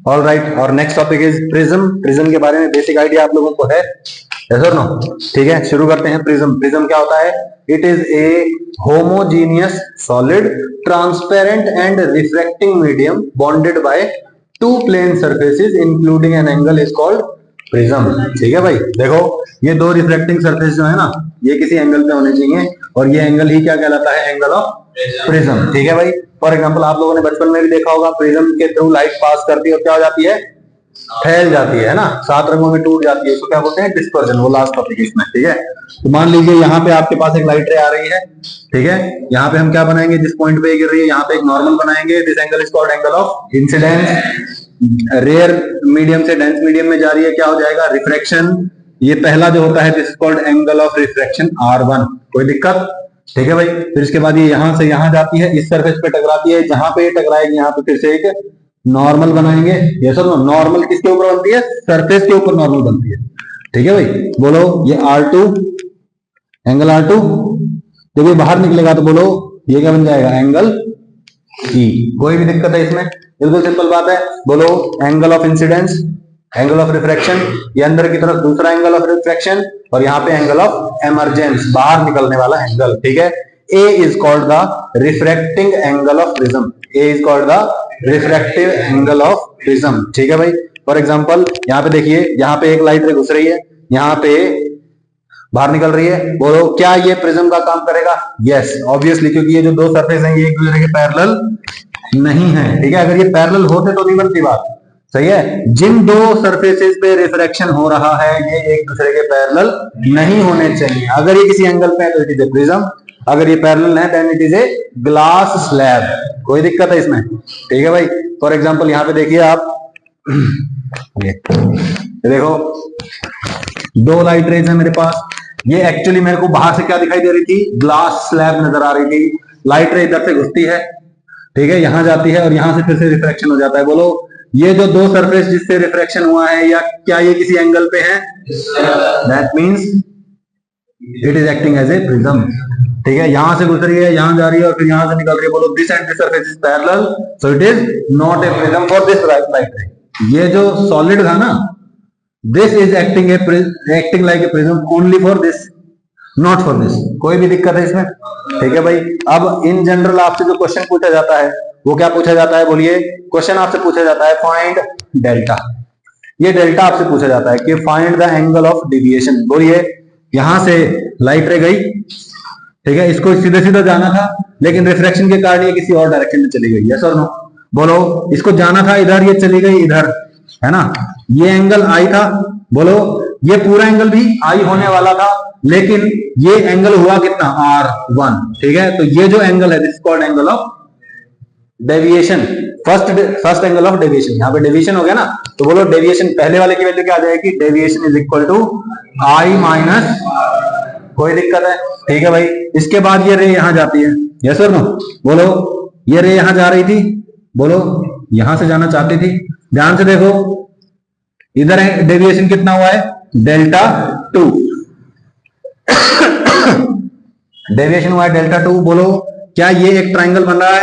All right, और next topic is prism. Prism के बारे में बेसिक आइडिया आप लोगों को है, यस और नो? ठीक है, शुरू करते हैं। प्रिज्म, प्रिज्म क्या होता है? It is a homogeneous solid transparent and refracting medium bounded by two plane surfaces including an angle is called prism. ठीक है भाई, देखो ये दो रिफ्लेक्टिंग सरफेस जो है ना, ये किसी एंगल पे होने चाहिए, और ये एंगल ही क्या कहलाता है? Angle of prism. ठीक है भाई, फॉर एग्जांपल आप लोगों ने बचपन में भी देखा होगा, प्रिज्म के थ्रू लाइट पास करती है और क्या हो जाती है? फैल जाती है ना, 7 रंगों में टूट जाती है। इसको क्या बोलते हैं? डिस्पर्जन। वो लास्ट टॉपिक है इसमें। ठीक है, तो मान लीजिए यहाँ पे आपके पास एक लाइट रे आ रही है, ठीक है, यहाँ पे हम क्या बनाएंगे? जिस पॉइंट पे गिर रही है यहाँ पे एक नॉर्मल बनाएंगे। This angle is called angle of incidence. Rare medium से डेंस मीडियम में जा रही है, क्या हो जाएगा? रिफ्रैक्शन। ये पहला जो होता है this is called angle of refraction R1। कोई दिक्कत? ठीक है भाई, फिर इसके बाद ये यहां से यहां जाती है, इस सरफेस पे टकराती है, जहां पे ये टकराएगी यहाँ पे फिर से एक नॉर्मल बनाएंगे। ये सर नॉर्मल किसके ऊपर बनती है? सरफेस के ऊपर नॉर्मल बनती है। ठीक है भाई, बोलो ये R2, एंगल R2 जब ये बाहर निकलेगा तो बोलो ये क्या बन जाएगा? Angle E। कोई भी दिक्कत है इसमें? बिल्कुल सिंपल बात है। बोलो angle of incidence, angle of refraction, ये अंदर की तरफ दूसरा एंगल ऑफ रिफ्रैक्शन, और यहाँ पे एंगल ऑफ एमरजेंस, बाहर निकलने वाला एंगल। ठीक है, A is called the refracting angle of prism. A is called the refractive angle of prism. ठीक है भाई, फॉर एग्जांपल यहाँ पे देखिए, यहाँ पे एक लाइट रे घुस रही है, यहाँ पे बाहर निकल रही है। बोलो क्या ये प्रिज्म का काम करेगा? यस ऑब्वियसली, क्योंकि ये जो दो सरफेस हैं ये एक दूसरे के पैरेलल नहीं है। ठीक है, अगर ये पैरेलल होते तो नहीं बनती बात। सही है, जिन दो सरफेसेस पे रिफ्रैक्शन हो रहा है ये एक दूसरे के पैरेलल नहीं होने चाहिए। अगर ये किसी एंगल पे है तो इट इज ए प्रिज्म, अगर ये पैरेलल है then it is a glass slab. कोई दिक्कत है इसमें? ठीक है भाई, फॉर एग्जांपल यहाँ पे देखिए आप, ये देखो दो लाइट रेज है मेरे पास। ये एक्चुअली मेरे को बाहर से क्या दिखाई दे रही थी? ग्लास स्लैब नजर आ रही थी। लाइट रे इधर से घुसती है, ठीक है, यहां जाती है और यहां से फिर से रिफ्रैक्शन हो जाता है। बोलो ये जो दो सरफेस जिससे रिफ्रैक्शन हुआ है या क्या ये किसी एंगल पे है? That means it is acting as a prism. ठीक है, यहां से गुजर रही है, यहां जा रही है और फिर यहां से निकल रही है। बोलो this and this surface is parallel, so it is not a prism for this light रे। ये जो सॉलिड था ना, this is acting like a prism only for this, not for this. कोई भी दिक्कत है इसमें? ठीक है भाई, अब इन जनरल आपसे जो क्वेश्चन पूछा जाता है वो क्या पूछा जाता है? बोलिए, क्वेश्चन आपसे पूछा जाता है फाइंड डेल्टा। ये डेल्टा आपसे पूछा जाता है कि find the angle of deviation. बोलिए यहां से लाइट रे गई, ठीक है, इसको सीधे सीधा जाना था लेकिन रिफ्रैक्शन के कारण ये किसी और डायरेक्शन में चली गई। यस और नो? बोलो इसको जाना था इधर, ये चली गई इधर, है ना? ये एंगल आई था, बोलो ये पूरा एंगल भी आई होने वाला था, लेकिन ये एंगल हुआ कितना? R1। ठीक है, तो ये जो एंगल है this called angle of deviation, first angle of deviation. यहाँ पे डेविएशन हो गया ना, तो बोलो डेविएशन पहले वाले की वैल्यू क्या आ जाएगी? Deviation is equal to I minus. कोई दिक्कत है? ठीक है भाई, इसके बाद ये रे यहां जाती है। यस और नो? बोलो ये रे यहां जा रही थी, बोलो यहां से जाना चाहती थी। ध्यान से देखो इधर डेविएशन कितना हुआ है? डेल्टा 2। डेविएशन हुआ है डेल्टा 2। बोलो क्या ये एक ट्राइंगल बन रहा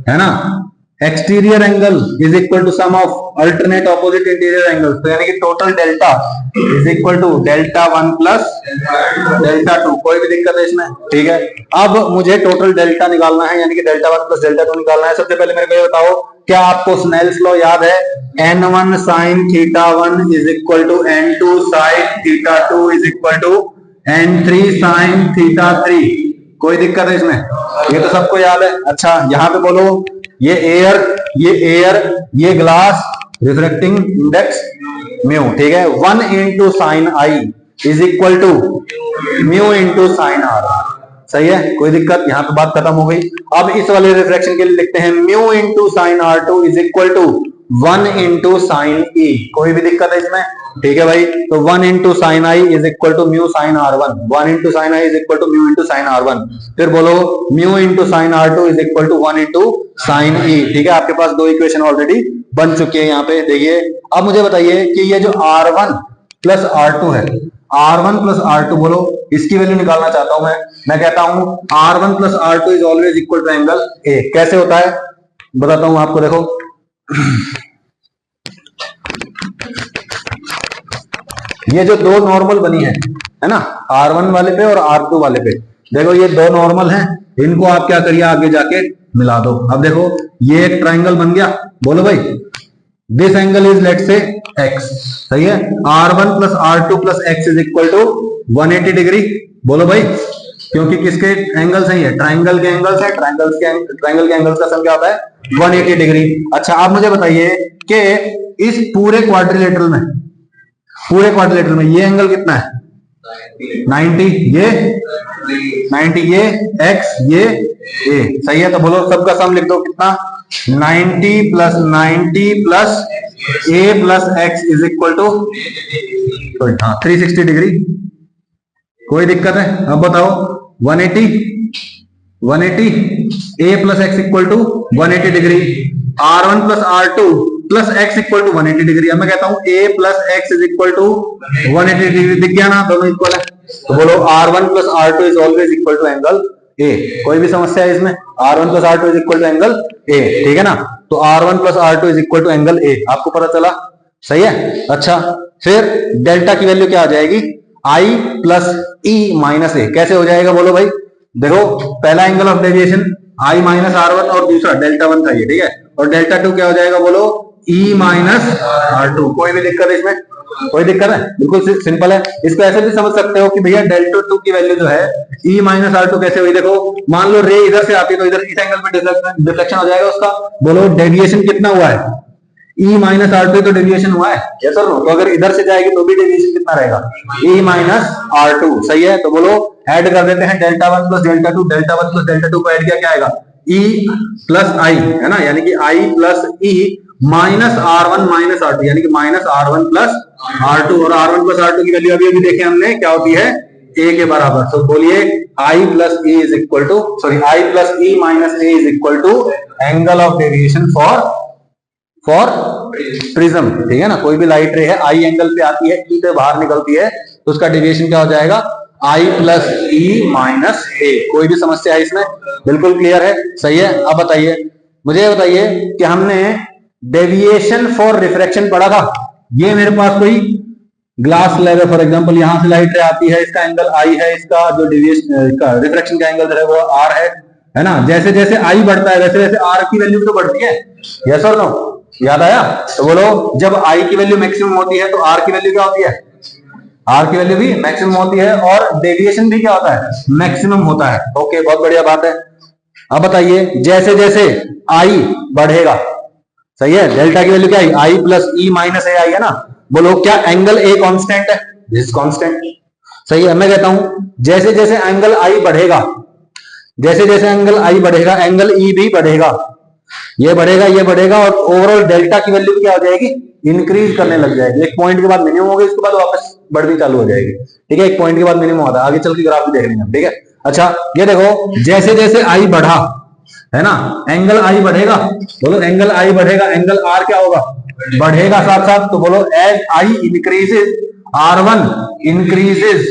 है ना? Exterior angle is equal to sum of alternate opposite interior angle, तो यानी कि total delta is equal to delta 1 plus delta 2। कोई भी दिक्कत है इसमें? ठीक है, अब मुझे टोटल डेल्टा निकालना है, यानी कि डेल्टा 1 प्लस डेल्टा 2 निकालना है। सबसे पहले मेरे को ये बताओ, क्या आपको स्नेल्स लॉ याद है? n1 sin theta 1 is equal to n2 sin theta 2 is equal to n3 sin theta 3। कोई दिक्कत है इसमें? ये तो सबको याद है। अच्छा यहाँ पे बोलो ये एयर, ये ग्लास, रिफ्रैक्टिंग इंडेक्स म्यू। ठीक है, 1 into sine I is equal to mu into sine R. सही है, कोई दिक्कत? यहाँ पे बात खत्म हो गई। अब इस वाले रिफ्रैक्शन के लिए लिखते हैं mu into sine R2 is equal to 1 into sine e. कोई भी दिक्कत है इसमें? ठीक है भाई, तो 1 into sine I is equal to mu sine R1। 1 into sine I is equal to mu into sine R1। फिर बोलो mu into sine R2 is equal to 1 into sine e. ठीक है, आपके पास दो इक्वेशन ऑलरेडी बन चुकी है यहाँ पे। देखिए अब मुझे बताइए कि ये जो R1 प्लस R2 है, R1 प्लस R2, बोलो इसकी वैल्यू निकालना चाहता हूं मैं कहता हूं R1 plus R2 is always equal to angle A। कैसे होता है बताता हूं आपको। देखो ये जो दो नॉर्मल बनी है ना, R1 वाले पे और R2 वाले पे, देखो ये दो नॉर्मल हैं, इनको आप क्या करिए आगे जाके मिला दो। अब देखो ये एक ट्राइंगल बन गया, बोलो भाई this angle is let say x, सही है, R1 plus R2 plus x is equal to 180 degree, बोलो भाई, क्योंकि किसके एंगल सही है, ट्राइंगल के एंगल्स है, ट्राइंगल के एंगल्स का सम क्या होता है 180 डिग्री। अच्छा आप मुझे बताइए कि इस पूरे क्वाड्रिलेटरल में ये एंगल कितना है 90, ये 90, ये x, ये a, सही है, तो बोलो सबका सम लिख दो कितना 90 plus 90 plus a plus x is equal to 360 degree. कोई दिक्कत है? अब बताओ 180 a plus x equal to 180 degree, R1 plus R2 plus x equal to 180 degree. अब मैं कहता हूं a plus x is equal to 180 degree, दिख गया ना, दोनों इक्वल है, तो बोलो R1 plus R2 is always equal to angle a। कोई भी समस्या है इसमें? R1 plus R2 is equal to angle a, ठीक है ना, तो R1 plus R2 is equal to angle a, आपको पता चला, सही है। अच्छा फिर डेल्टा की वैल्यू क्या आ जाएगी, I plus e minus a, कैसे हो जाएगा बोलो भाई, देखो पहला angle of deviation I minus R1 और दूसरा डेल्टा 1 था ये, ठीक है, और डेल्टा 2 क्या हो जाएगा बोलो E माइनस R2। कोई भी दिक्कत है इसमें? कोई दिक्कत है? बिल्कुल सिंपल है। इसको ऐसे भी समझ सकते हो कि भैया डेल्टा 2 की वैल्यू जो है E माइनस R2 कैसे हुई, देखो मान लो रे इधर से आती है तो इधर इस एंगल पे डिफ्लेक्शन हो जाएगा उसका, बोलो डेविएशन कितना हुआ है, E माइनस R2 तो डेविएशन हुआ है, यस और नो, तो अगर इधर से जाएगी तो भी डेविएशन कितना रहेगा E माइनस R2, सही है, तो बोलो ऐड कर देते हैं delta 1 plus delta 2, delta 1 plus delta 2 को ऐड किया क्या आएगा E प्लस I, है ना, यानी कि I plus E minus R1 minus R2, यानी कि माइनस R1 प्लस R2, और R1 प्लस R2 की वैल्यू अभी अभी देखे हमने क्या होती है a के बराबर, तो बोलिए I plus e is equal to, sorry I plus e minus a is equal to angle of deviation for prism, ठीक है ना। कोई भी लाइट रे है I एंगल पे आती है, E से बाहर निकलती है, तो उसका डेविएशन क्या हो जाएगा I plus e minus a। कोई भी समस्या है इसमें? बिल्कुल क्लियर है, सही है। अब बताइए, मुझे बताइए कि हमने डेविएशन फॉर रिफ्रैक्शन पढ़ा था, ये मेरे पास कोई ग्लास स्लैब है फॉर एग्जांपल, यहां से लाइट रे आती है, इसका एंगल I है, इसका जो डेविएशन इसका रिफ्रैक्शन का एंगल है वो R है ना। जैसे जैसे I बढ़ता है वैसे वैसे R की वैल्यू तो बढ़ती है, यस और नो, याद आया? तो बोलो जब I की वैल्यू मैक्सिमम होती है तो R की वैल्यू क्या होती है, R की वैल्यू भी मैक्सिमम होती है, और डेविएशन भी क्या होता है, मैक्सिमम होता है। ओके, बहुत बढ़िया बात है। अब बताइए जैसे जैसे I बढ़ेगा, सही है, डेल्टा की वैल्यू क्या आई, I plus e minus a आई है ना, बोलो क्या एंगल a कांस्टेंट है, दिस कांस्टेंट, सही है। मैं कहता हूं जैसे जैसे एंगल I बढ़ेगा, जैसे जैसे एंगल I बढ़ेगा एंगल E भी बढ़ेगा, ये बढ़ेगा और ओवरऑल डेल्टा की वैल्यू क्या हो जाएगी, इंक्रीज करने लग जाएगी। एक पॉइंट के बाद मिनिमम होगी, इसके बाद वापस बढ़नी चालू हो जाएगी, ठीक है, एक पॉइंट के बाद मिनिमम होता है, आगे चल के ग्राफ भी देख लेंगे, ठीक है। अच्छा ये देखो जैसे जैसे I बढ़ा, है ना, एंगल I बढ़ेगा, बोलो एंगल I बढ़ेगा, एंगल R क्या होगा, बढ़ेगा साथ साथ, तो बोलो as I increases R1 increases.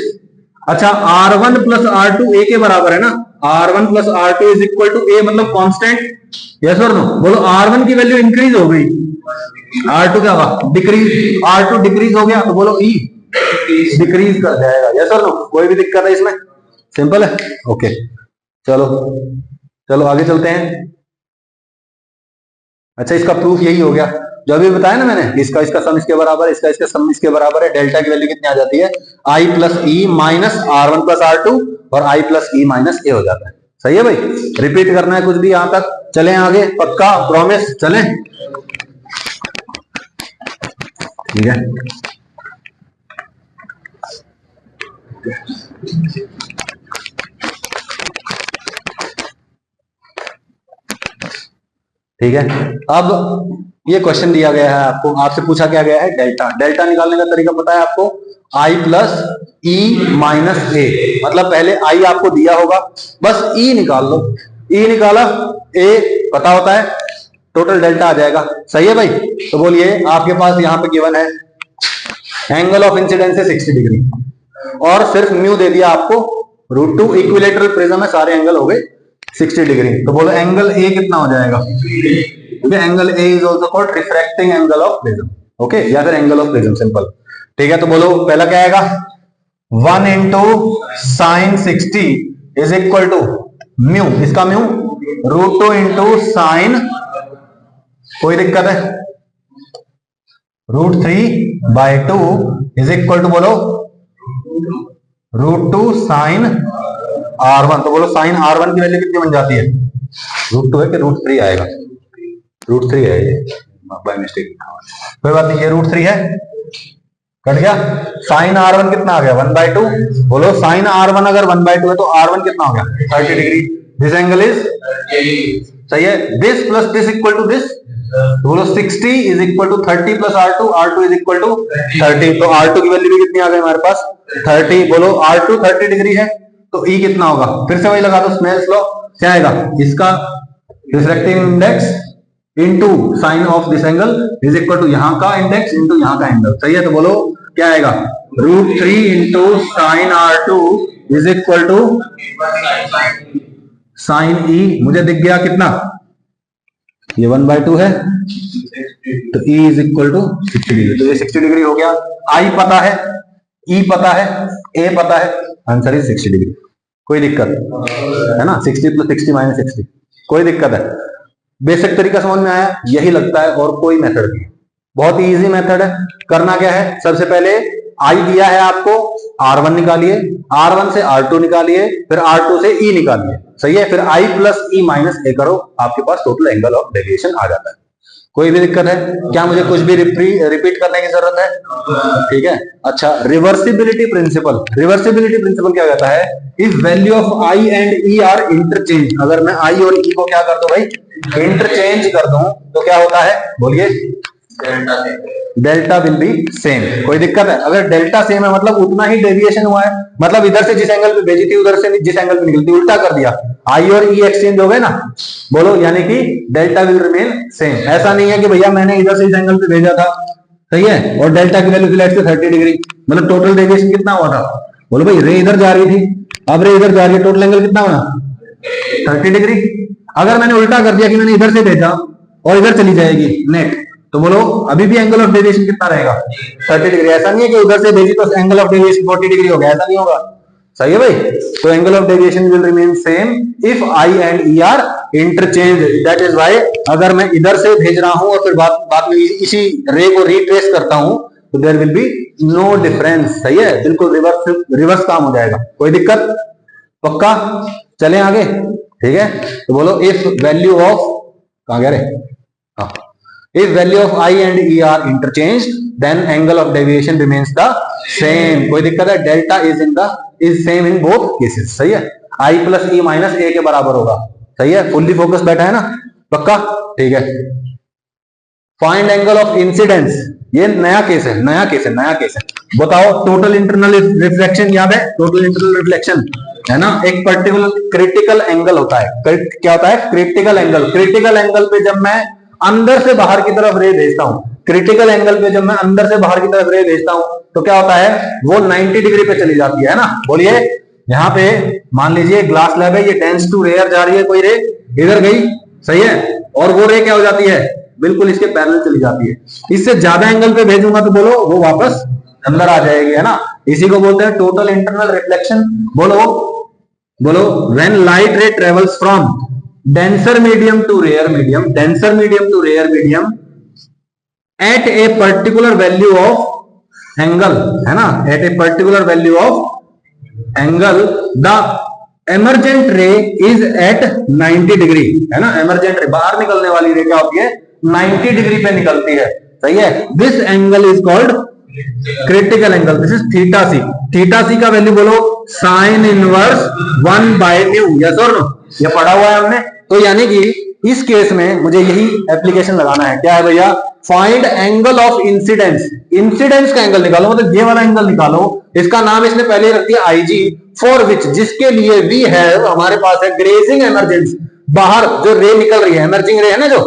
अच्छा R1 प्लस R2 a के बराबर है ना, R1 plus R2 is equal to a, मतलब कांस्टेंट, यस और नो, बोलो R1 की वैल्यू इंक्रीज हो गई, R2 क्या होगा डिक्रीज, R2 डिक्रीज हो गया, तो बोलो E डिक्रीज कर जाएगा, यस और नो। कोई भी दिक्कत है इसमें? सिंपल है, ओके, चलो आगे चलते हैं। अच्छा इसका प्रूफ यही हो गया जो अभी बताया ना मैंने, इसका सम इसके बराबर है, इसका सम इसके बराबर है, डेल्टा की वैल्यू कितनी आ जाती है I plus e minus R1 plus R2 और I plus e minus a हो जाता है, सही है भाई। रिपीट करना है कुछ भी यहां तक, चलें आगे, पक्का प्रॉमिस, चलें, ठीक है। ठीक है, अब ये क्वेश्चन दिया गया है आपको, आपसे पूछा क्या गया है डेल्टा निकालने का तरीका पता है आपको, I plus e minus a, मतलब पहले I आपको दिया होगा, बस E निकाल लो, E निकाला A पता होता है, टोटल डेल्टा आ जाएगा, सही है भाई। तो बोलिए आपके पास यहाँ पे गिवन है एंगल ऑफ इंसिडेंस है 60 डिग्री और सिर्फ म्यू दे दिया आपको √2, इक्विलेटरल प्रिज्म है, सारे एंगल हो गए 60 डिग्री, तो बोलो एंगल A कितना हो जाएगा, क्योंकि angle A is also called refracting angle of prism, okay, या फिर एंगल ऑफ प्रिज्म, सिंपल। ठीक है, तो बोलो पहला क्या आएगा, 1 into sine 60 is equal to mu, इसका म्यू √2 इंटू साइन, कोई दिक्कत है, √3/2 इज इक्वल टू बोलो √2 साइन R1। तो बोलो साइन R1 की वैल्यू कितनी बन जाती है, √2 है कि √3 आएगा, √3 है ये बाय मिस्टेक, कोई बात नहीं, ये √3 है, कट गया। साइन R1 कितना आ गया 1/2, बोलो साइन R1 अगर 1/2 है तो R1 कितना हो गया 30 डिग्री, दिस एंगल इज सही है, this plus this equal to this, तो बोलो 60 is equal to 30 plus R2, R2 is equal to 30, तो R2 की वैल्यू भी कितनी आ गई हमारे पास 30, बोलो R2 30 डिग्री है तो E कितना होगा, फिर से वही लगा दो स्नेल्स लॉ, क्या आएगा, इसका refractive index into sine of this angle is equal to यहां का इंडेक्स इनटू यहां का एंगल, सही है। तो बोलो क्या आएगा, √3 into sine R2 is equal to sine E, मुझे दिख गया कितना, ये 1/2 है तो E is equal to 60 degree, तो ये 60 डिग्री हो गया, I पता है, E पता है, A पता है, आंसर इज 60 डिग्री, कोई दिक्कत है ना, 60 + 60 - 60, कोई दिक्कत है, बेसिक तरीका समझ में आया, यही लगता है और कोई मेथड नहीं, बहुत ही इजी मेथड है। करना क्या है, सबसे पहले I दिया है आपको, R1 निकालिए, R1 से R2 निकालिए, फिर R2 से E निकालिए, सही है, फिर I + E - A करो, आपके पास टोटल एंगल ऑफ डेविएशन आ जाता है। कोई भी दिक्कत है क्या, मुझे कुछ भी रिपीट करने की जरूरत है, ठीक है। अच्छा, रिवर्सिबिलिटी प्रिंसिपल, रिवर्सिबिलिटी प्रिंसिपल क्या कहता है, if value of I and E are interchange, अगर मैं I और E को क्या कर दूं भाई, इंटरचेंज कर दूं तो क्या होता है, बोलिए, डेल्टा विल बी सेम, कोई दिक्कत है, अगर डेल्टा सेम है मतलब उतना ही डेविएशन हुआ है, मतलब इधर से जिस एंगल पे भेजी थी उधर से जिस एंगल पे निकलती, उल्टा कर दिया, आई और ई एक्सचेंज हो गए ना, बोलो यानी कि डेल्टा विल रिमेन सेम। ऐसा नहीं है कि भैया मैंने इधर से इस एंगल पे भेजा था, सही है, और डेल्टा की वैल्यू लेट्स से 30 डिग्री, मतलब टोटल डेविएशन कितना हुआ था, बोलो भाई रे इधर जा रही थी, अब रे इधर जा रही है, टोटल एंगल कितना बना 30 डिग्री। अगर मैंने उल्टा कर दिया कि मैंने इधर से भेजा और इधर चली जाएगी नेट, तो बोलो अभी भी एंगल ऑफ डेविएशन कितना रहेगा 30 डिग्री। ऐसा नहीं है कि उधर से भेजी तो एंगल ऑफ डेविएशन 40 डिग्री हो गया, ऐसा नहीं होगा, सही है भाई। तो angle of deviation will remain same if I and E R interchange, that is why अगर मैं इधर से भेज रहा हूं और फिर बाद में इसी रे को रिट्रेस करता हूं तो there will be no difference, सही है, बिल्कुल रिवर्स काम हो जाएगा, कोई दिक्कत, पक्का। चलें आगे, ठीक है। तो बोलो इफ वैल्यू ऑफ, कहां गया रे, हाँ, if value of I and E are interchanged then angle of deviation remains the same, कोई दिक्कत है, delta is same in both cases, सही है, I + E - A के बराबर होगा, सही है, फुल्ली फोकस बैठा है ना, पक्का, ठीक है। फाइंड एंगल ऑफ इंसिडेंस, ये नया केस है, नया केस है, बताओ, टोटल इंटरनल रिफ्लेक्शन याद है, टोटल इंटरनल रिफ्लेक्शन है ना, एक पर्टिकुलर क्रिटिकल एंगल होता है, क्या होता है, क्रिटिकल एंगल, क्रिटिकल एंगल पे जब मैं अंदर से बाहर की तरफ रे भेजता हूं, क्रिटिकल एंगल पे जब मैं अंदर से बाहर की तरफ रे भेजता हूं तो क्या होता है, वो 90 डिग्री पे चली जाती है ना, बोलिए, यहाँ पे मान लीजिए ग्लास लैब है, ये डेंस टू रेयर जा रही है, कोई रे इधर गई, सही है, और वो रे क्या हो जाती है, बिल्कुल इसके पैरेलल चली जाती है, इससे ज्यादा एंगल पे भेजूंगा तो बोलो वो वापस अंदर आ जाएगी, है ना, इसी को बोलते हैं टोटल इंटरनल रिफ्लेक्शन। बोलो when light ray travels from denser medium to rare medium at a particular value of angle, है ना, at a particular value of angle the emergent ray is at 90 degree, है ना, emergent ray बाहर निकलने वाली रे क्या होती है 90 डिग्री पे निकलती है, सही है, this angle is called critical angle, this is theta C, theta C का वैल्यू बोलो साइन इनवर्स 1/μ, यस और नो, ये पढ़ा हुआ है हमने। तो यानी कि इस केस में मुझे यही एप्लीकेशन लगाना है, क्या है भैया, find angle of incidence, incidence का एंगल निकालो, मतलब ये वाला एंगल निकालो, इसका नाम इसने पहले रख दिया IG, फॉर विच, जिसके लिए वी हैव, हमारे पास है ग्रेजिंग इमर्जेंस, बाहर जो रे निकल रही है, इमर्जिंग रे है ना, जो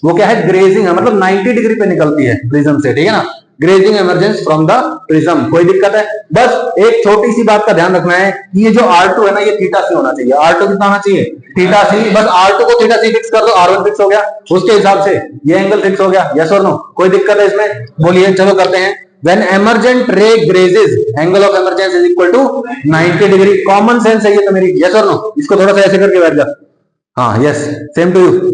वो क्या है ग्रेजिंग है, मतलब 90 डिग्री पे निकलती है प्रिज्म से, ठीक है ना, grazing emergence from the prism, कोई दिक्कत है, बस एक छोटी सी बात का ध्यान रखना है, ये जो R2 है ना, ये थीटा सी होना चाहिए, R2 कितना होना चाहिए, थीटा सी, बस R2 को थीटा सी फिक्स कर दो, R1 फिक्स हो गया, उसके हिसाब से ये एंगल फिक्स हो गया, यस और नो, कोई दिक्कत है इसमें, बोलिए, चलो करते हैं। When emergent ray grazes angle of emergence is equal to 90 degree. Common sense है ये तो मेरी, यस और नो? इसको थोड़ा सा ऐसे करके बैठ जा। हाँ यस, सेम टू यू,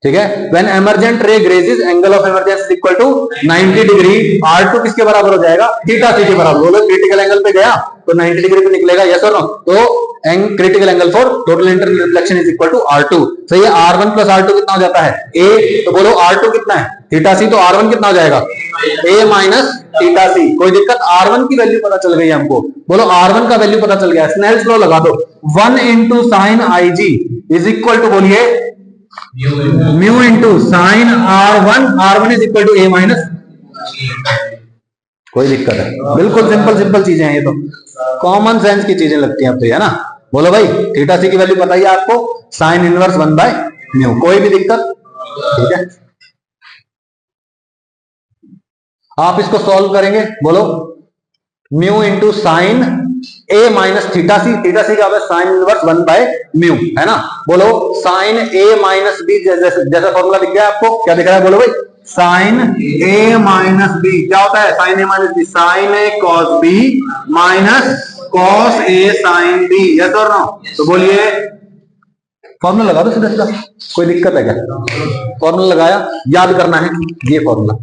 ठीक है। When emergent ray grazes angle of emergence is equal to 90 degree. R2 किसके बराबर हो जाएगा? थीटा सी के बराबर। बोलो क्रिटिकल एंगल पे गया तो 90 डिग्री पे निकलेगा, यस और नो? तो critical angle for total internal reflection is equal to R2। सही है। R1 प्लस R2 कितना हो जाता है? A। तो बोलो R2 कितना है? Theta C. तो R1 कितना हो जाएगा? A माइनस थीटा सी। कोई दिक्कत? R1 की वैल्यू पता चल गई हमको। बोलो R1 का वैल्यू पता चल गया। स्नेल्स लॉ लगा दो। 1 into sine I ji is equal to, बोलिए, mu into sine R1। R1 is equal to A minus. कोई दिक्कत है? बिल्कुल सिंपल सिंपल चीजें हैं ये, तो कॉमन सेंस की चीजें लगती हैं अब तो, है ना? बोलो भाई, थीटा सी की वैल्यू बताइए आपको, साइन इनवर्स 1 बाय म्यू। कोई भी दिक्कत? ठीक है, आप इसको सॉल्व करेंगे। बोलो म्यू इंटू साइन ए minus theta C. Theta C क्या होता है? साइन इनवर्स 1 बाय म्यू, है ना? बोलो साइन ए माइनस बी, जैसा फॉर्मूला दिख गया आपको, क्या दिख रहा है? बोलो भाई, साइन ए माइनस बी क्या होता है? साइन ए माइनस बी, साइन ए कॉस बी माइनस कॉस ए साइन बी, यस और नो? तो बोलिए, फॉर्मूला लगा दो सीधा सीधा, कोई दिक्कत है क्या? फॉर्मूला लगाया, याद करना है ये formula.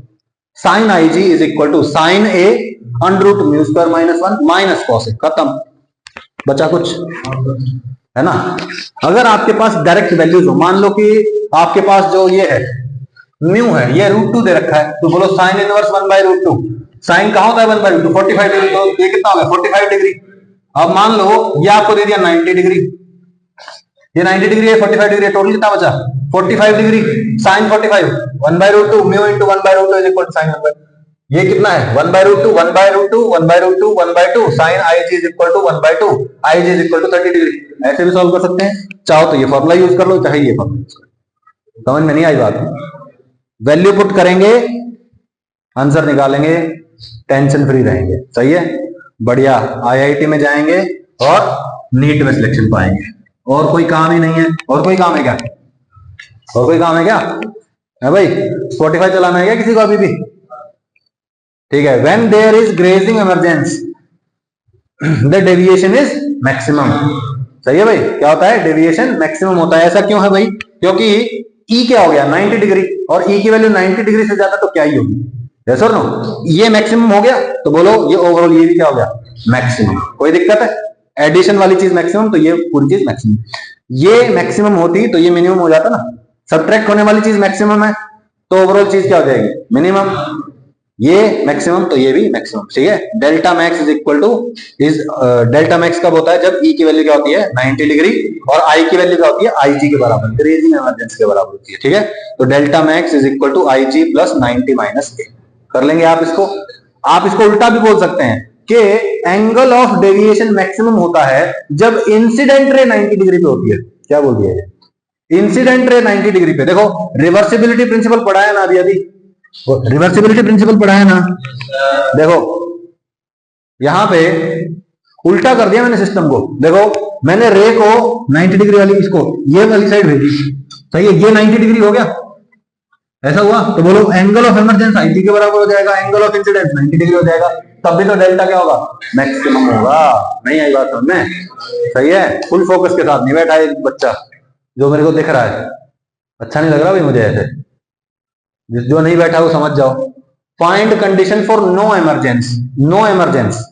Sine I ji is equal to sine A under root mu square minus 1 minus cos A. खत्म, बचा कुछ? है ना? अगर आपके पास डायरेक्ट वैल्यूज हो, मान लो कि आपके पास जो ये है म्यू है, ये √2 दे रखा है, तो बोलो साइन इनवर्स 1 बाय √2। साइन कहां होता है? 1 बाय √2, 45 डिग्री। तो ये कितना हो गया? 45 डिग्री। अब मान लो ये आपको दे दिया 90 डिग्री, ये 90 डिग्री है, 45 डिग्री, टोटल कितना बचा? 45 degree. Sine 45 1 by √2 mu into 1 by √2 is equal to sine 1 by, ये कितना है? 1 by √2 1 by √2 1 by √2 1 by 2 sine I ji is equal to 1 by 2 I ji is equal to 30 degree. ऐसे भी solve कर सकते हैं, चाहो तो ये फॉर्मूला यूज कर लो, चाहे ये फॉर्मूला यूज कर लो। समझ में नहीं आई बात? वैल्यू पुट करेंगे, आंसर निकालेंगे, टेंशन फ्री रहेंगे। सही है, बढ़िया। आईआईटी में जाएंगे और नीट में सिलेक्शन पाएंगे। और कोई काम ही नहीं है। और कोई काम है क्या? और कोई काम है क्या? है भाई, स्पॉटिफाई चलाना है क्या किसी को अभी भी? ठीक है। When there is grazing emergence the deviation is maximum. सही है भाई, क्या होता है? डेविएशन मैक्सिमम होता है। ऐसा क्यों है भाई? क्योंकि ई क्या हो गया? 90 डिग्री, और ई की वैल्यू 90 डिग्री से ज्यादा तो क्या ही होगी, यस और नो? ये मैक्सिमम हो गया, तो बोलो ये ओवरऑल ये भी क्या हो गया? मैक्सिमम। कोई दिक्कत है? एडिशन वाली चीज मैक्सिमम, तो ये पूरी चीज मैक्सिमम। ये मैक्सिमम होती तो ये मिनिमम हो जाता ना। सब्ट्रैक्ट होने वाली चीज मैक्सिमम है, तो ओवरऑल चीज क्या हो जाएगी? मिनिमम। ये मैक्सिमम तो ये भी मैक्सिमम। ठीक है। Delta max is equal two is, delta max कब होता है? जब ई की वैल्यू क्या होती है? 90 डिग्री, और आई की वैल्यू क्या होती है? आई जी के बराबर, ग्रेजिंग इमरजेंस के बराबर होती है। ठीक है। तो delta max is equal to i g plus 90 minus A. कर लेंगे आप इसको। आप इसको उल्टा भी बोल सकते हैं कि एंगल ऑफ डेविएशन मैक्सिमम होता है जब इंसिडेंट रे 90 डिग्री पे होती है। क्या बोल दिया? इंसिडेंट रे 90 डिग्री पे। देखो रिवर्सिबिलिटी प्रिंसिपल पढ़ा है ना अभी रिवर्सिबिलिटी प्रिंसिपल पढ़ा है ना? देखो यहां पे उल्टा कर दिया मैंने सिस्टम को। देखो मैंने रे को 90 डिग्री वाली, इसको ये वाली साइड भेजी। सही है, ये 90 डिग्री हो गया, ऐसा हुआ। तो बोलो एंगल ऑफ इमरजेंस आई जी के बराबर हो जाएगा, एंगल ऑफ इंसिडेंस 90 डिग्री हो जाएगा। तब भी तो डेल्टा क्या होगा? मैक्सिमम होगा। नहीं आई बात समझ में? सही है। फुल फोकस के साथ नहीं बैठा है बच्चा जो मेरे को दिख रहा है। अच्छा नहीं लग रहा भाई मुझे ऐसे? जो नहीं बैठा वो समझ जाओ। Find condition for no emergence. No emergence,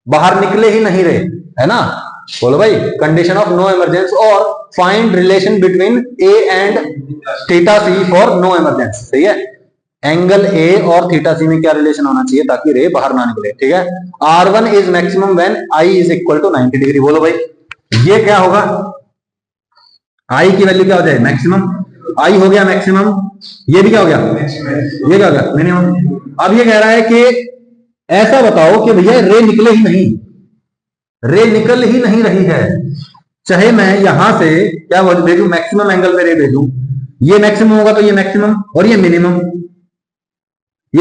बाहर निकले ही नहीं रहे, है ना? बोलो भाई, कंडीशन ऑफ नो इमरजेंस, और find relation between A and theta C for no emergence. सही है। एंगल ए और थीटा सी में क्या रिलेशन होना चाहिए ताकि रे बाहर ना निकले। ठीक है। R1 is maximum when I is equal to 90 degree. बोलो भाई, ये क्या होगा? आई की वैल्यू क्या हो जाए? मैक्सिमम। आई हो गया मैक्सिमम, ये भी क्या हो गया? ये क्या हो गया? मिनिमम। अब ये कह रहा है कि ऐसा बताओ कि भैया रे निकले ही नहीं, रे निकल ही नहीं रही है, चाहे मैं यहां से क्या भेजू? मैक्सिमम एंगल में रे भेजू, ये मैक्सिमम होगा तो ये मैक्सिमम, और ये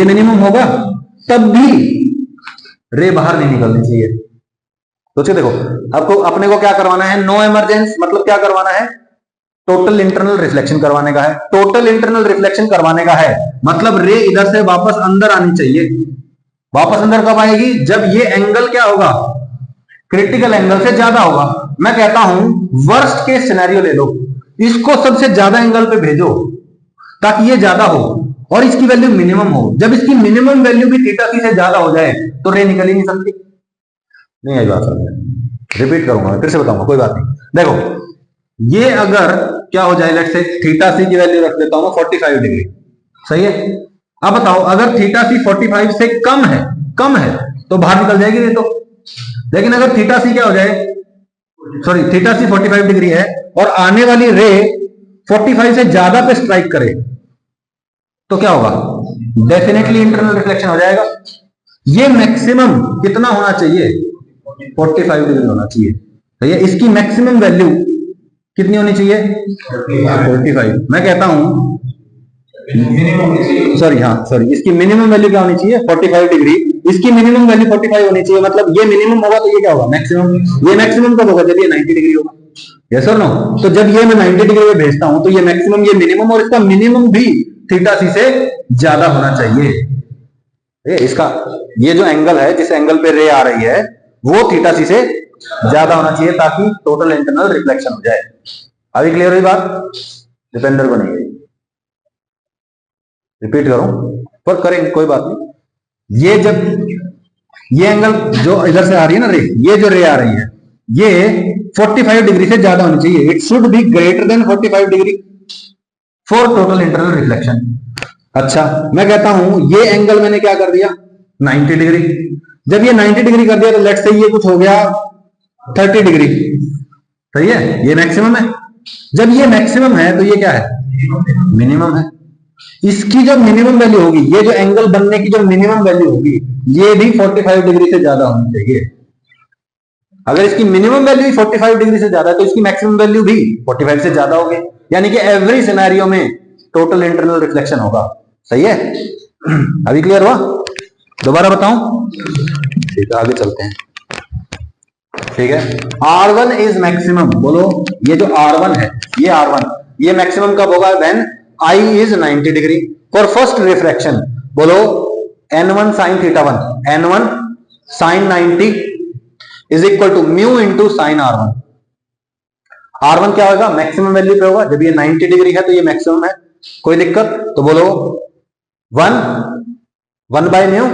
मिनिमम होगा, तब भी रे बाहर नहीं निकलनी चाहिए। सोचिए, देखो आपको अपने को क्या करवाना है? नो इमरजेंस मतलब क्या करवाना है? टोटल इंटरनल रिफ्लेक्शन करवाने का है। टोटल इंटरनल रिफ्लेक्शन करवाने का है मतलब रे इधर से वापस अंदर आनी चाहिए। वापस अंदर कब आएगी? जब ये एंगल क्या होगा? क्रिटिकल एंगल से ज्यादा होगा। मैं कहता हूं वर्स्ट केस सिनेरियो ले लो, इसको सबसे ज्यादा एंगल पे भेजो ताकि ये ज्यादा हो और इसकी वैल्यू मिनिमम हो। जब इसकी मिनिमम वैल्यू भी थीटा सी से ज्यादा हो जाए तो रे निकल ही नहीं सकती। नहीं आई बात समझ? रिपीट करूंगा, फिर से बताऊंगा, कोई बात नहीं। देखो ये अगर क्या हो जाए, लेट्स से थीटा सी की वैल्यू रख देता हूं 45 डिग्री, सही है। अब बताओ अगर थीटा सी 45 से कम है तो बाहर निकल जाएगी ये तो। लेकिन अगर थीटा सी क्या हो जाए, सॉरी थीटा सी 45 डिग्री है और आने वाली रे 45 से ज्यादा पे स्ट्राइक करे तो क्या होगा? डेफिनेटली इंटरनल रिफ्लेक्शन हो जाएगा। ये मैक्सिमम कितना होना चाहिए? 45 डिग्री होना चाहिए, सही है। इसकी मैक्सिमम वैल्यू कितनी होनी चाहिए? 45। मैं कहता हूं सॉरी इसकी मिनिमम वैल्यू क्या होनी चाहिए? 45 डिग्री। इसकी मिनिमम वैल्यू 45 होनी चाहिए, मतलब ये मिनिमम होगा तो ये क्या होगा? मैक्सिमम। ये मैक्सिमम कब होगा? जब ये 90 डिग्री होगा। यस और नो? तो जब ये मैं 90 डिग्री में भेजता हूं तो ये मैक्सिमम, ये मिनिमम, और इसका मिनिमम भी थीटा सी से ज्यादा होना चाहिए। इसका ये जो एंगल है, जिस एंगल पे रे आ रही है, वो थीटा सी से ज्यादा होना चाहिए ताकि टोटल इंटरनल रिफ्लेक्शन हो जाए। अभी क्लियर हुई बात? डिपेंडर बनेगी। रिपीट करूं पर करेंगे, कोई बात नहीं। ये जब ये एंगल जो इधर से आ रही है ना रे, ये जो रे आ रही है ये 45 डिग्री से ज्यादा होनी चाहिए। It should be greater then 45 degree for total internal reflection. अच्छा मैं कहता हूं ये एंगल मैंने क्या कर दिया? 90 डिग्री। जब ये 90 डिग्री कर दिया तो लेट्स से ये कुछ हो गया 30 डिग्री, सही है। ये मैक्सिमम है। जब ये मैक्सिमम है तो ये क्या है? मिनिमम है। इसकी जो मिनिमम वैल्यू होगी, ये जो एंगल बनने की जो मिनिमम वैल्यू होगी, ये भी 45 डिग्री से ज्यादा होनी चाहिए। अगर इसकी मिनिमम वैल्यू 45 डिग्री से ज्यादा है तो इसकी मैक्सिमम वैल्यू भी 45 से ज्यादा होगी। यानी कि एवरी सिनेरियो में टोटल इंटरनल रिफ्लेक्शन होगा, सही है। अभी क्लियर हुआ? दोबारा बताऊं? ठीक है आगे चलते हैं। ठीक है, R1 इज मैक्सिमम। बोलो ये जो R1 है, ये R1 ये मैक्सिमम कब होगा? When I is 90 degree for first refraction. बोलो N1 sin theta 1, N1 sin 90 is equal to mu into sine R1। R1 क्या होगा? मैक्सिमम वैल्यू पे होगा। जब ये 90 डिग्री है तो ये मैक्सिमम है। कोई दिक्कत? तो बोलो 1 by mu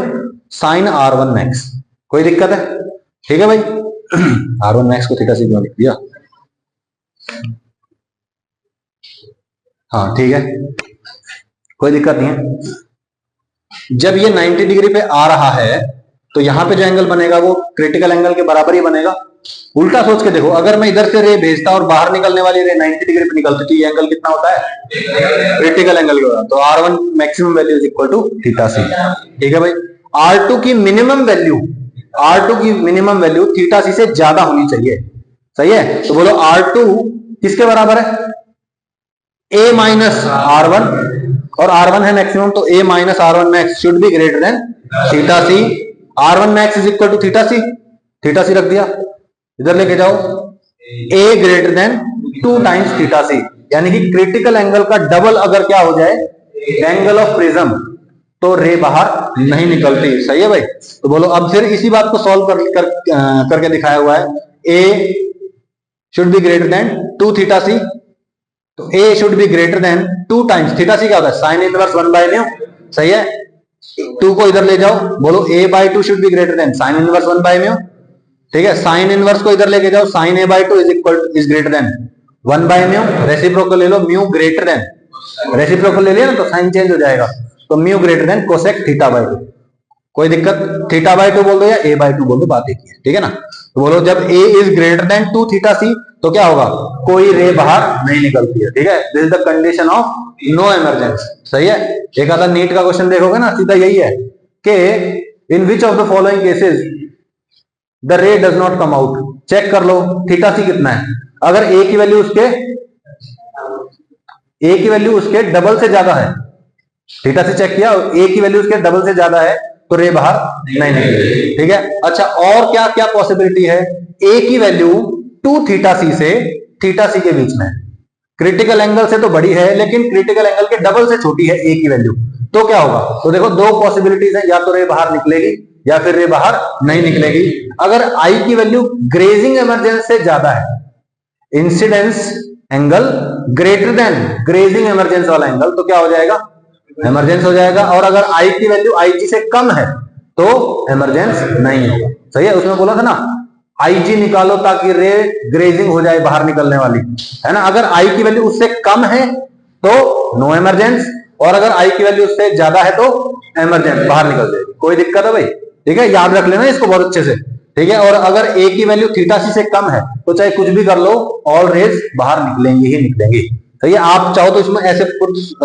sine R1 max. कोई दिक्कत है? ठीक है भाई। R1 मैक्स को थीटा से क्यों लिख दिया? हाँ ठीक है, कोई दिक्कत नहीं है। जब ये 90 डिग्री पे आ रहा है तो यहां पे जो एंगल बनेगा वो क्रिटिकल एंगल के बराबर ही बनेगा। उल्टा सोच के देखो, अगर मैं इधर से रे भेजता और बाहर निकलने वाली रे 90 डिग्री पे निकलती तो ये एंगल कितना होता है? क्रिटिकल एंगल के बराबर। तो R1 maximum value is equal to theta C. ठीक है भाई। R2 की मिनिमम वैल्यू थीटा सी से ज्यादा होनी चाहिए, सही है। तो बोलो R2 किसके बराबर है? A माइनस R1, और R1 है मैक्सिमम तो A minus R1 max should be greater than theta C. R1 max is equal to theta C. Theta C रख दिया, इधर लेके जाओ। A greater than 2 times theta C, यानी कि क्रिटिकल एंगल का डबल अगर क्या हो जाए? एंगल ऑफ प्रिज्म, तो रे बाहर नहीं निकलती, सही है भाई। तो बोलो अब फिर इसी बात को सॉल्व करके दिखाया हुआ है। A should be greater than 2 theta C, तो A should be greater than 2 times theta C क्या होता है? साइन इनवर्स 1 बाय म्यू, सही है। 2 को इधर ले जाओ, बोलो A bye 2 should be greater than sine inverse 1 by mu. ठीक है, साइन इनवर्स को इधर लेके जाओ, sine A bye 2 is greater than 1 by mu. Reciprocal ले लो, म्यू ग्रेटर देन, रेसिप्रोकल ले लिया ना तो साइन चेंज हो जाएगा, तो mu greater than cosec theta by 2। कोई दिक्कत? थीटा बाय 2 बोल दो या A बाय 2 बोल दो, बात एक ही है, ठीक है ना। तो बोलो जब A is greater than 2 theta C तो क्या होगा? कोई रे बाहर नहीं निकलती है, ठीक है। This is the condition of no emergency, सही है। एक आधा नीट का क्वेश्चन देखोगे ना, सीधा यही है कि in which of the following cases the ray does not come out. Check कर लो थीटा सी कितना है। अगर A की वैल्यू उसके डबल से ज्यादा है, थीटा से चेक किया, A की वैल्यू उसके डबल से ज्यादा है तो रे बाहर नहीं निकलेगी, ठीक है। अच्छा और क्या क्या पॉसिबिलिटी है? A की वैल्यू 2 थीटा सी से थीटा सी के बीच में, क्रिटिकल एंगल से तो बड़ी है लेकिन क्रिटिकल एंगल के डबल से छोटी है ए की वैल्यू, तो क्या होगा? तो देखो दो पॉसिबिलिटीज है, या तो रे बाहर निकलेगी या फिर रे बाहर नहीं निकलेगी। अगर आई की वैल्यू ग्रेजिंग इमरजेंस से ज्यादा है, incidence angle greater than grazing emergence वाला एंगल, तो क्या हो जाएगा? इमरजेंस हो जाएगा। और अगर आई की वैल्यू आई जी से कम है तो इमरजेंस नहीं होगा। सही है, उसमें बोला था ना आईजी निकालो ताकि रे ग्रेजिंग हो जाए बाहर निकलने वाली, है ना। अगर आई की वैल्यू उससे कम है तो नो इमरजेंस, और अगर आई की वैल्यू उससे ज्यादा है तो इमरजेंस, बाहर निकल जाएगी। कोई दिक्कत है भाई? ठीक है, याद रख लेना इसको बहुत अच्छे से। ठीक है, और अगर ए की वैल्यू थीटा सी से कम है तो चाहे कुछ भी कर लो, ऑल रेज बाहर निकलेंगी ही निकलेंगी। सही है, आप चाहो तो इसमें ऐसे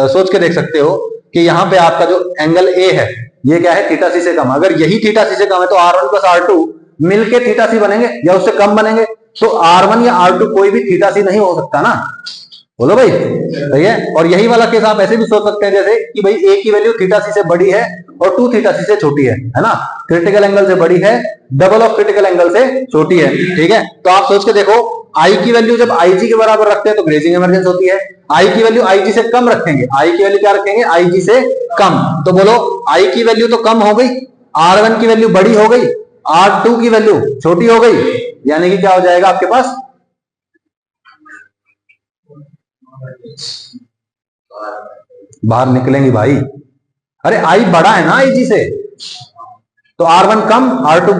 सोच के देख सकते हो कि यहाँ पे आपका जो एंगल ए है ये क्या है? थीटा सी से कम। अगर यही थीटा सी से कम है तो R1 प्लस R2 मिलके थीटा सी बनेंगे या उससे कम बनेंगे, तो R1 या R2 कोई भी थीटा सी नहीं हो सकता ना। बोलो भाई, सही है। और यही वाला केस आप ऐसे भी सोच सकते हैं जैसे कि भाई ए की वैल्यू थीटा सी से बड़ी है और 2 थीटा सी से छोटी है ना। क्रिटिकल एंगल से बड़ी है, डबल ऑफ क्रिटिकल एंगल से छोटी है। ठीक है, तो आप सोच के देखो, आई की वैल्यू जब आईजी के बराबर रखते हैं तो ग्रेजिंग इमरजेंस होती है। आई की वैल्यू आईजी से कम रखेंगे, आई की वैल्यू क्या रखेंगे? आईजी से कम। तो बोलो आई की वैल्यू तो कम हो गई, R1 की वैल्यू बड़ी हो गई, R2 की वैल्यू छोटी हो गई, यानी कि क्या हो जाएगा आपके पास? बाहर निकलेंगी भाई। अरे आई बड़ा है ना आईजी से, तो R1 कम R2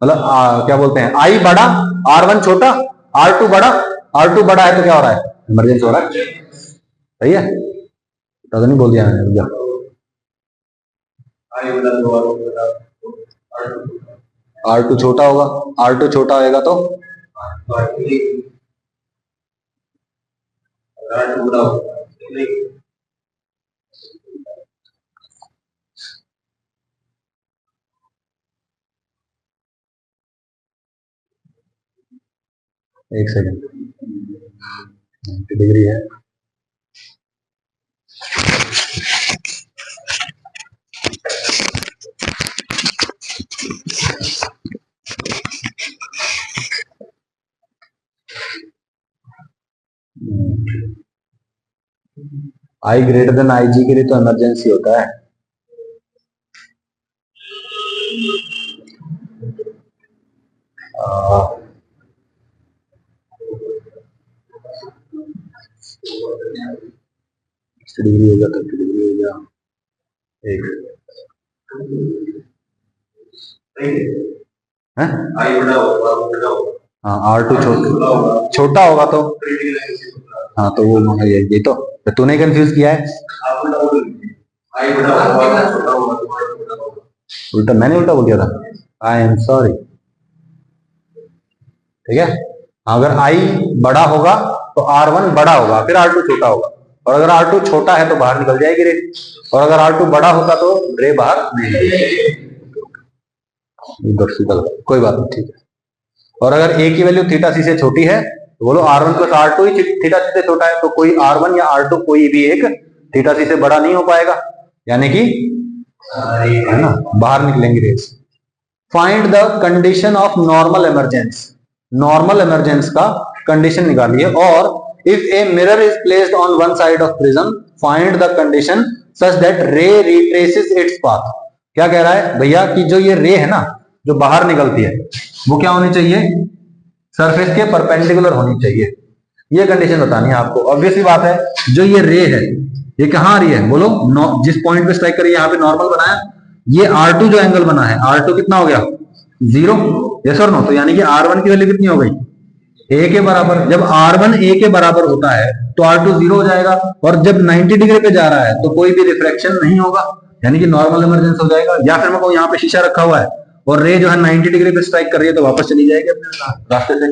मतलब क्या बोलते हैं, आई बड़ा R1 छोटा, R2 बड़ा, R2 बड़ा है तो क्या हो रहा है? इमरजेंसी हो रहा है। सही है, तो नहीं बोल दिया मैंने भैया। R2 छोटा होगा, R2 छोटा होगा तो एक सेकेंड, 90 डिग्री है। आई ग्रेटर देन आई जी के लिए तो इमरजेंसी होता है। डिग्री हो गया, 30 डिग्री हो गया, एक है हाँ, R2 छोटा होगा तो हाँ, तो वो ये तो तूने कंफ्यूज किया है। उल्टा मैंने उल्टा बोल दिया था, आई एम सॉरी। ठीक है, अगर आई बड़ा होगा तो R1 बड़ा होगा, फिर R2 छोटा होगा, और अगर R2 छोटा है तो बाहर निकल जाएगी रे, और अगर R2 बड़ा होता तो रे बाहर नहीं। कोई बात नहीं, ठीक है। और अगर ए की वैल्यू थीटा सी से छोटी है तो बोलो R1 प्लस R2 ही थीटा सी से छोटा है, तो कोई R1 या R2 कोई भी एक थीटा सी से बड़ा नहीं हो पाएगा, यानी कि है ना, बाहर निकलेंगी rays. Find the condition of normal emergence, normal emergence का कंडीशन निकालिए। और if a mirror is placed on one side of prism find the condition such that ray retraces its path. क्या कह रहा है भैया कि जो ये रे है ना जो बाहर निकलती है वो क्या होनी चाहिए? सरफेस के परपेंडिकुलर होनी चाहिए। ये कंडीशन बतानी है आपको। ऑब्वियसली बात है, जो ये रे है ये कहां आ रही है? बोलो जिस पॉइंट पे स्ट्राइक करिए, यहाँ पे नॉर्मल बनाया, ये R2 जो एंगल बना है, R2 कितना हो गया? 0। यस और नो? तो यानी कि R1 की वैल्यू कितनी हो गई? A के बराबर। जब R1 A के बराबर होता है तो R2 0 हो जाएगा, और जब 90 डिग्री पे जा रहा है तो कोई भी रिफ्रैक्शन नहीं होगा, यानी कि नॉर्मल इमरजेंस हो जाएगा। या फिर मैं कहूँ यहाँ पे शीशा रखा हुआ है और रे जो है 90 डिग्री पे स्ट्राइक कर रही है तो वापस चली जाएगी अपने रास्ते से।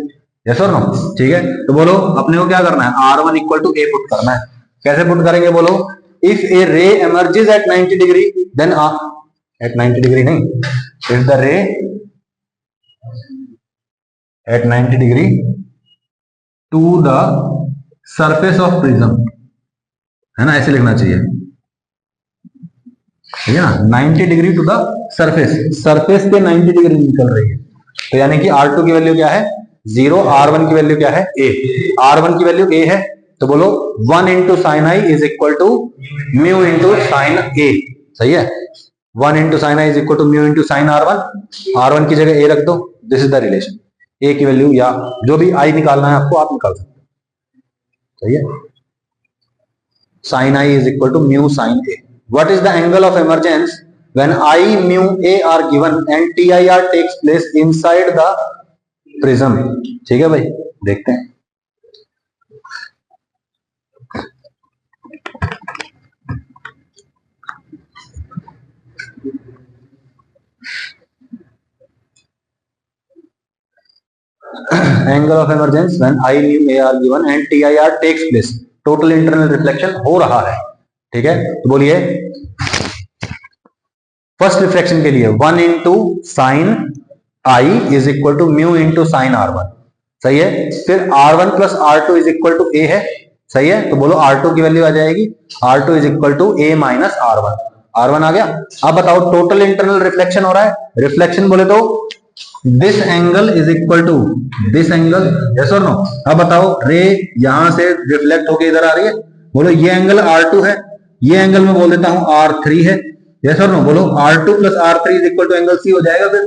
यस और नो? ठीक है, तो बोलो अपने को क्या करना है? R1 equal to A put करना है। कैसे पुट करेंगे? बोलो इफ ए रे emerges at 90 degree then at 90 degree नहीं, if the ray at 90 degree to the surface of prism, है ना, ऐसे लिखना चाहिए। ठीक है ना, 90 degree to the surface, surface पे 90 डिग्री निकल रही है, तो यानी कि R2 की वैल्यू क्या है? 0, R1 की वैल्यू क्या है a, R1 की वैल्यू a है, तो बोलो 1 into sine I is equal to mu into sine a, सही है। 1 into sine I is equal to mu into sine R1 की जगह a रख दो, this is the relation. a की वैल्यू या जो भी i निकालना है आपको, आप निकाल सकते हो, सही है। Sine I is equal to mu sine a। What is the angle of emergence when I mu a are given and TIR takes place inside the prism? ठीक है भाई, देखते हैं। Angle of emergence when I mu a are given and TIR takes place, total internal reflection हो रहा है, ठीक है। तो बोलिए फर्स्ट रिफ्लेक्शन के लिए 1 into sine I is equal to mu into sine R1, सही है। फिर R1 plus R2 is equal to A है, सही है। तो बोलो R2 की वैल्यू आ जाएगी, R2 is equal to A minus R1, R1 आ गया। अब बताओ टोटल इंटरनल रिफ्लेक्शन हो रहा है, रिफ्लेक्शन बोले तो this angle is equal to this angle, yes और नो। अब बताओ रे यहां से रिफ्लेक्ट होके इधर आ रही है, बोलो ये एंगल R2 है, ये एंगल मैं बोल देता हूं R3 है, यस और नो। बोलो R2 plus R3 is equal to angle C हो जाएगा। फिर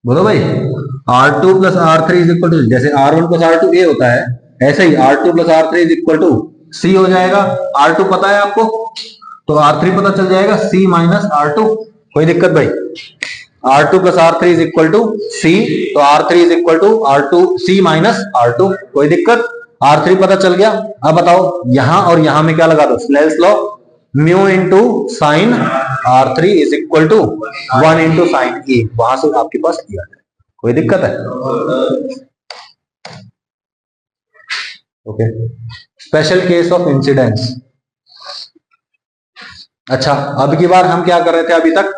बोलो भाई R2 plus R3 is equal to, जैसे R1 प्लस R2 A होता है, ऐसे ही R2 plus R3 is equal to C हो जाएगा। R2 पता है आपको, तो R3 पता चल जाएगा, C माइनस R2, कोई दिक्कत भाई। R2 plus R3 is equal to C, तो R3 is equal to R2 C minus R2, कोई दिक्कत। R3 पता चल गया। अब बताओ यहां और यहां में क्या लगा दो, Snell's law, mu into sine R3 is equal to 1 into sine A, वहां से आपके पास किया है, कोई दिक्कत है। Okay, special case of incidence. अच्छा, अब की बार हम क्या कर रहे थे, अभी तक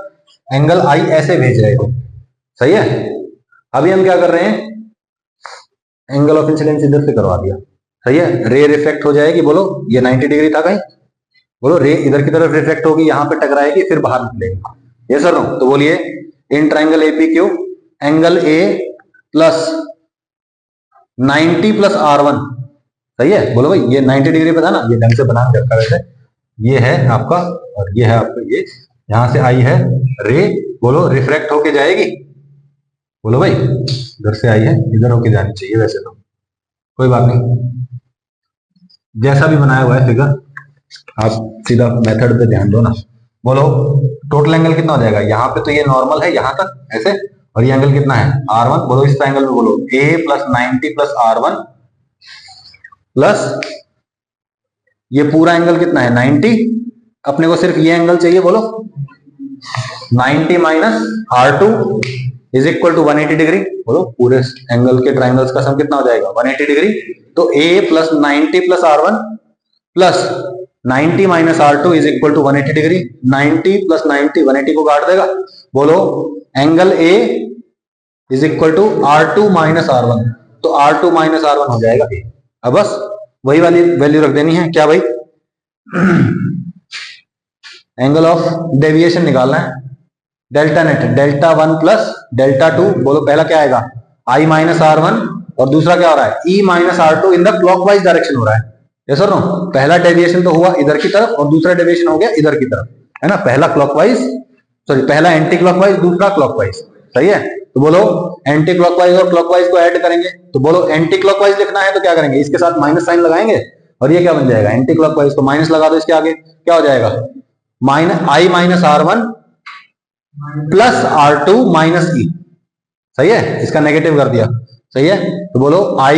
एंगल आई ऐसे भेज रहे थे, सही है। अभी हम क्या कर रहे हैं, एंगल ऑफ इंसिडेंस इधर से करवा दिया, सही है। रे रिफ्लेक्ट हो जाएगी, बोलो ये 90 डिग्री था कहीं, बोलो रे इधर की तरफ रिफ्लेक्ट होगी, यहां पे टकराएगी, फिर बाहर निकलेगी, ये सर नो। तो बोलिए in triangle APQ angle A plus 90 plus R1, सही है। बोलो भाई ये 90 डिग्री पे था ना, ये ढंग से बना के रखा वैसे, ये है आपका और ये है आपका, ये यहां से आई है रे, बोलो रिफ्लेक्ट होके जाएगी, बोलो भाई इधर से आई है, इधर होके जानी चाहिए वैसे तो, कोई बात नहीं, जैसा भी बनाया हुआ है फिगर, आप सीधा मेथड पे ध्यान दो ना। बोलो टोटल एंगल कितना हो जाएगा, यहाँ पे तो ये नॉर्मल है यहां तक ऐसे, और ये एंगल कितना है R1, बोलो इस एंगल में बोलो a plus 90 plus R1 plus ये पूरा एंगल कितना है 90, अपने को सिर्फ ये एंगल चाहिए, बोलो 90 minus R2 is equal to 180 degree, बोलो पूरे एंगल के ट्राइंगल्स का सम कितना हो जाएगा 180 डिग्री। तो a plus 90 plus R1 plus 90 minus R2 is equal to 180 degree, 90 plus 90 180 को काट देगा, बोलो angle A is equal to R2 minus R1, तो R2 माइनस R1 हो जाएगा A। अब बस वही वाली वैल्यू रख देनी है, क्या भाई एंगल ऑफ डेविएशन निकालना है, delta net, delta 1 plus delta 2, बोलो पहला क्या आएगा I माइनस R1 और दूसरा क्या हो रहा है E minus R2 in the clockwise direction हो रहा है, यस और नो। पहला डेविएशन तो हुआ इधर की तरफ और दूसरा डेविएशन हो गया इधर की तरफ, है ना। पहला क्लॉकवाइज, सॉरी पहला एंटी क्लॉकवाइज, दूसरा क्लॉकवाइज, सही है। तो बोलो एंटी क्लॉकवाइज और क्लॉकवाइज को ऐड करेंगे, तो बोलो एंटी क्लॉकवाइज लिखना है तो क्या करेंगे, इसके साथ माइनस साइन लगाएंगे, और ये क्या बन जाएगा एंटी क्लॉकवाइज को माइनस लगा दो, इसके आगे क्या हो जाएगा I minus R1 plus R2 minus E, सही है। इसका नेगेटिव कर दिया, सही है। तो बोलो I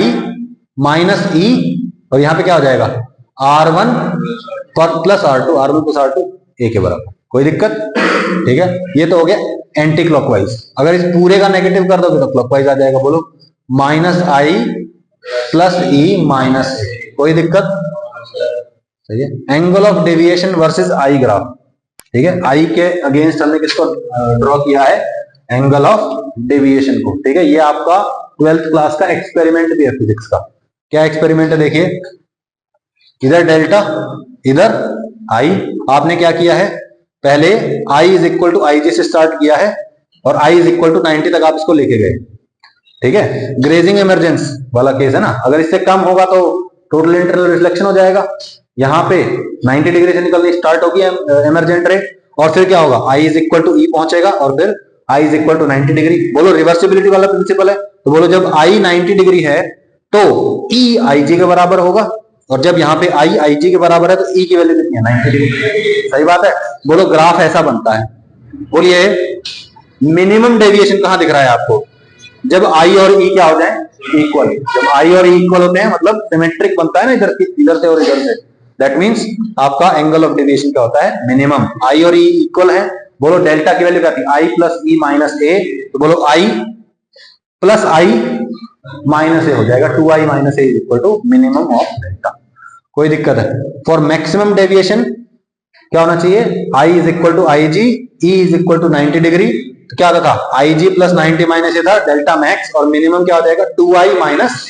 माइनस E, और यहां पे क्या हो जाएगा R1 plus R2, R1 plus R2 A के बराबर, कोई दिक्कत, ठीक है। ये तो हो गया एंटी क्लॉकवाइज। अगर इस पूरे का नेगेटिव कर दोगे तो क्लॉकवाइज आ जाएगा, बोलो minus I plus E minus A, कोई दिक्कत, सही है। Angle of deviation versus I graph, ठीक है। I के अगेंस्ट हमने किसको ड्रॉ किया है, एंगल ऑफ डेविएशन को, ठीक है। ये आपका 12th क्लास का एक्सपेरिमेंट भी है फिजिक्स का। क्या एक्सपेरिमेंट है देखिए, इधर डेल्टा इधर I, आपने क्या किया है पहले I is equal to IG से स्टार्ट किया है और I इज इक्वल टू 90 तक आप इसको लेके गए, ठीक है, ग्रेजिंग इमरजेंस वाला केस है ना, अगर इससे कम होगा तो टोटल इंटरनल रिफ्लेक्शन हो जाएगा। यहाँ पे 90 डिग्री से निकलनी स्टार्ट होगी इमरजेंट रे, और फिर क्या होगा, आई इज इक्वल टू ई पहुंचेगा और फिर आई इज इक्वल टू 90 डिग्री। बोलो रिवर्सिबिलिटी वाला प्रिंसिपल है, तो बोलो जब आई 90 डिग्री है तो ई आई जी के बराबर होगा, और जब यहाँ पे आई आई जी के बराबर है तो ई की वैल्यू कितनी है, 90 डिग्री। सही बात है। बोलो ग्राफ ऐसा बनता है। बोलिए मिनिमम डेविएशन कहां दिख रहा है आपको, जब आई और ई क्या हो जाए, इक्वल। जब आई और ई इक्वल होते हैं मतलब सिमेट्रिक बनता है ना, इधर से और इधर से, दैट मींस आपका एंगल ऑफ डेविएशन क्या होता है, मिनिमम। आई और ई इक्वल है, बोलो डेल्टा की वैल्यू क्या थी, आई प्लस ई माइनस ए, तो बोलो आई प्लस आई माइनस ए हो जाएगा, 2i minus A is equal to minimum of delta. कोई दिक्कत है। फॉर मैक्सिमम डेविएशन क्या होना चाहिए, i is equal to i g, e is equal to 90 degree, तो क्या था, आई जी प्लस 90 माइनस ए था डेल्टा मैक्स, और मिनिमम क्या हो जाएगा 2i माइनस।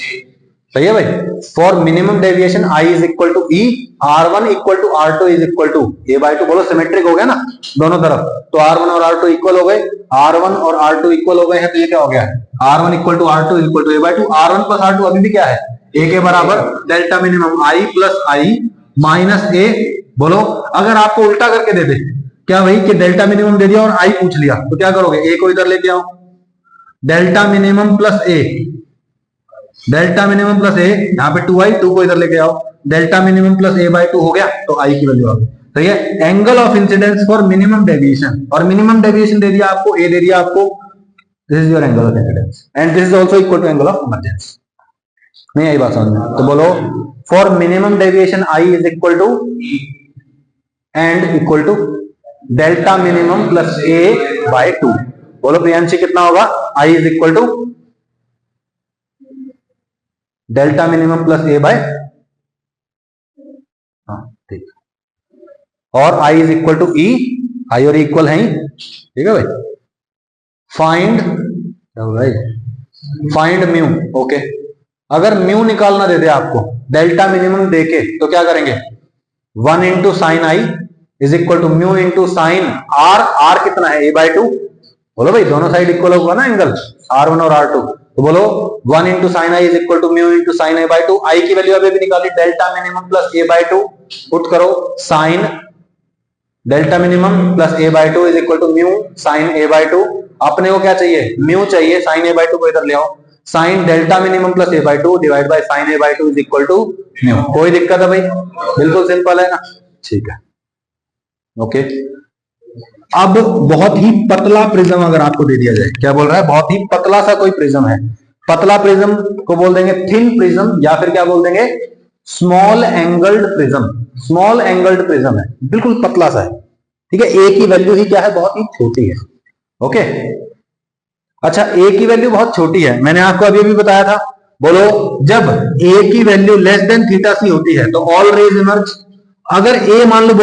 सही है भाई। For minimum deviation I is equal to E, R1 equal to R2 is equal to A by two. बोलो सिमेट्रिक हो गया ना दोनों तरफ, तो R1 और R2 इक्वल हो गए, R1 और R2 इक्वल हो गए हैं, तो ये क्या हो गया, R1 equal to R2 equal to A by two. R1 plus R2 अभी भी क्या है, ए के बराबर, delta minimum i plus i minus A. बोलो अगर आपको उल्टा करके दे दे, क्या भाई कि डेल्टा मिनिमम दे दिया और आई पूछ लिया, तो क्या करोगे, ए को इधर लेके आओ, डेल्टा मिनिमम प्लस ए, डेल्टा मिनिमम प्लस ए, यहाँ पे 2i, 2 को इधर लेके आओ, delta minimum plus A by 2 हो गया, तो आई की वैल्यू आ गई। सही है। Angle of incidence for minimum deviation, और मिनिमम डेविएशन दे दिया आपको, ए दे दिया आपको, this is your angle of incidence, and this is also equal to angle of emergence. नहीं आई बात समझ में, तो बोलो for minimum deviation I is equal to and equal to delta minimum plus A by 2। बोलो प्रियांशी कितना होगा, i is equal to delta minimum plus A bye, ठीक, और आई इज इक्वल टू ई, आई और इक्वल है ही, ठीक है भाई। फाइंड क्या होगा भाई, फाइंड म्यू। ओके, अगर म्यू निकालना दे दे आपको डेल्टा मिनिमम देके, तो क्या करेंगे, 1 into sine I is equal to mu into sine R, R कितना है, ए बाई 2। बोलो भाई दोनों साइड इक्वल होगा ना एंगल, R1 और R2, तो बोलो 1 into sine I is equal to mu into sine A by 2। I की वैल्यू अभी भी निकाली, delta minimum plus A by 2, put करो, sine delta minimum plus A by 2 is equal to mu sine A by 2। अपने को क्या चाहिए, mu चाहिए, साइन ए बाई 2 को इधर ले आओ, sine delta minimum plus A by 2 divide by sine A by 2 is equal to mu. कोई दिक्कत है भाई, बिल्कुल सिंपल है ना, ठीक है। ओके, अब बहुत ही पतला प्रिज्म अगर आपको दे दिया जाए, क्या बोल रहा है, बहुत ही पतला सा कोई प्रिज्म है, पतला प्रिज्म को बोल देंगे थिन प्रिज्म, या फिर क्या बोल देंगे, small angled prism. Small angled prism है, बिल्कुल पतला सा है, ठीक है, ए की वैल्यू ही क्या है, बहुत ही छोटी है। ओके, अच्छा ए की वैल्यू बहुत छोटी है, मैंने आपको अभी भी बताया था। बोलो जब ए की वैल्यू लेस देन थीटा सी होती है तो ऑल रेज इमर्ज। अगर ए मान लो